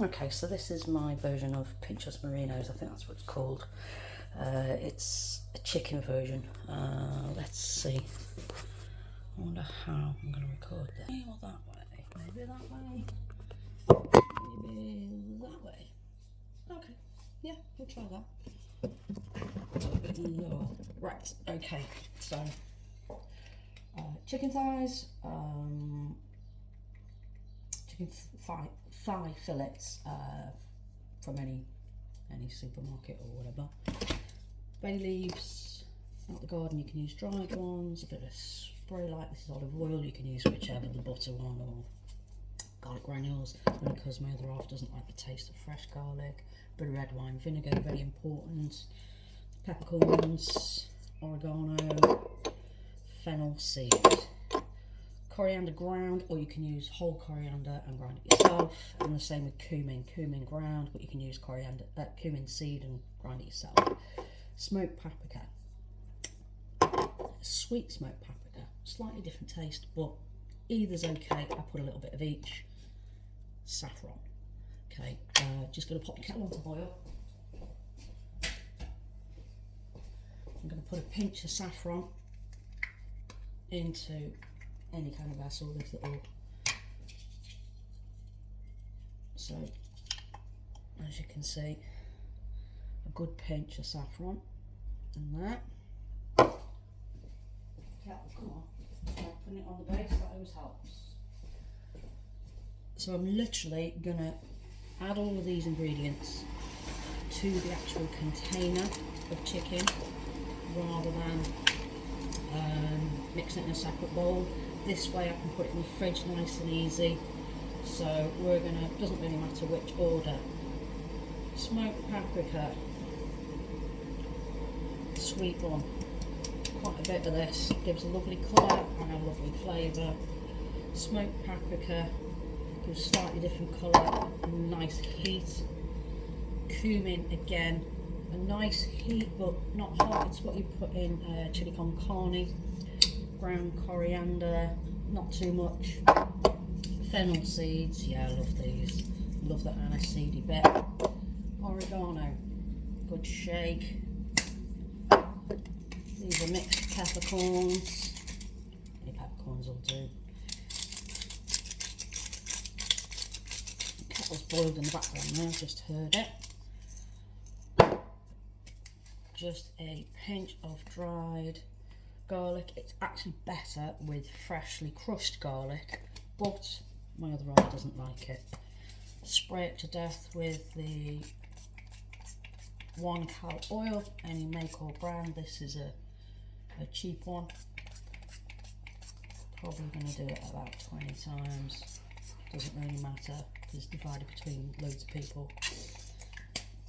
Okay, so this is my version of Pinchitos Murinos, I think that's what it's called. It's a chicken version. Let's see. I wonder how I'm going to record this. Or that way. Maybe that way. Maybe that way. Okay, yeah, we'll try that. A little bit lower. Right, okay, so chicken thighs, chicken thigh fillets from any supermarket or whatever. Bay leaves, out the garden you can use dried ones, a bit of spray light, this is olive oil, you can use whichever, the butter one or garlic granules, only because my other half doesn't like the taste of fresh garlic. Bit of red wine vinegar, very important. Peppercorns, oregano, fennel seed, coriander ground, or you can use whole coriander and grind it yourself, and the same with cumin ground, but you can use cumin seed and grind it yourself. Smoked paprika, sweet smoked paprika, slightly different taste, but either's okay. I put a little bit of each. Saffron. Okay, just going to pop the kettle on to boil. I'm going to put a pinch of saffron into any kind of vessel, this little. So, as you can see, a good pinch of saffron and that. Kettle, come on. Putting it on the base, that always helps. So I'm literally going to add all of these ingredients to the actual container of chicken rather than mixing it in a separate bowl. This way I can put it in the fridge nice and easy. So we're going to, doesn't really matter which order. Smoked paprika, sweet one. Quite a bit of this, gives a lovely colour and a lovely flavour. Smoked paprika gives slightly different colour and nice heat. Cumin again, a nice heat but not hot, it's what you put in chili con carne. Ground coriander, not too much. Fennel seeds, yeah, I love these. Love the aniseedy bit. Oregano, good shake. These are mixed peppercorns. Any peppercorns will do. The kettle's boiled in the background there, I've just heard it. Just a pinch of dried garlic. It's actually better with freshly crushed garlic, but my other half doesn't like it. Spray it to death with the 1 cal oil, any make or brand. This is a cheap one. Probably going to do it about 20 times. Doesn't really matter, it's divided between loads of people.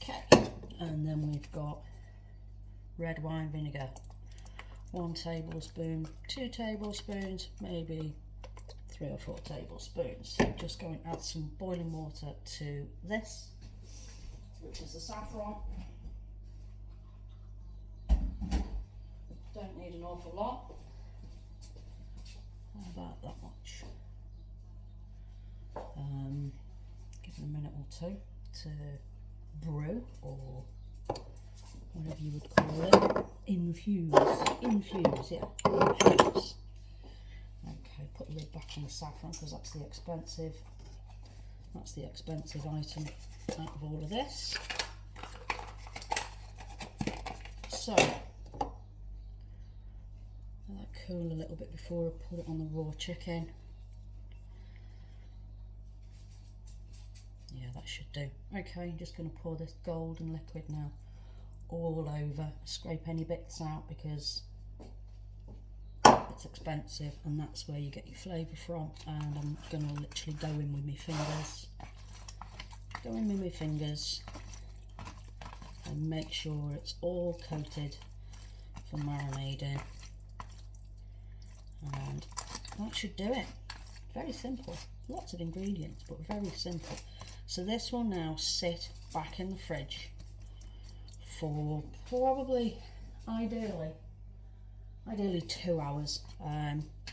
Okay, and then we've got red wine vinegar. 1 tablespoon, 2 tablespoons, maybe 3 or 4 tablespoons. Just going to add some boiling water to this, which is the saffron. Don't need an awful lot. About that much. Give it a minute or two to brew, or whatever you would call it. Infuse, yeah, infuse. Okay, put the lid back on the saffron because that's the expensive item out of all of this. So let that cool a little bit before I put it on the raw chicken. Yeah, that should do. Okay, I'm just going to pour this golden liquid now all over. Scrape any bits out because it's expensive, and that's where you get your flavour from. And I'm going to literally go in with my fingers. Go in with my fingers and make sure it's all coated for marinading. And that should do it. Very simple. Lots of ingredients, but very simple. So this will now sit back in the fridge for probably, ideally 2 hours,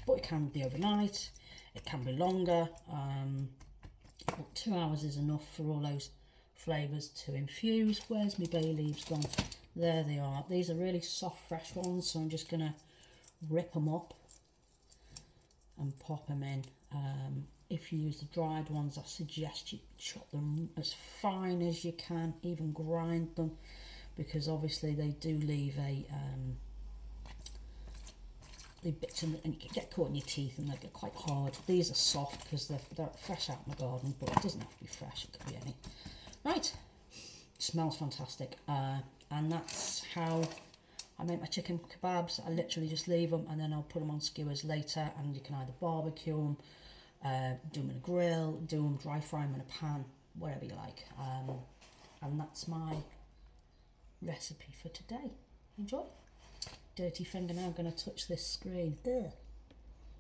but it can be overnight, it can be longer. But 2 hours is enough for all those flavours to infuse. Where's my bay leaves gone? There they are. These are really soft, fresh ones, so I'm just going to rip them up and pop them in. If you use the dried ones, I suggest you chop them as fine as you can, even grind them, because obviously they do leave a the bits in and you can get caught in your teeth and they get quite hard. These are soft because they're fresh out in the garden, but it doesn't have to be fresh, it could be any. Right, smells fantastic, and that's how I make my chicken kebabs. I literally just leave them and then I'll put them on skewers later, and you can either barbecue them, do them in a grill, do them dry fry them in a pan, whatever you like. And that's my recipe for today. Enjoy. Dirty finger now, going to touch this screen. Ugh.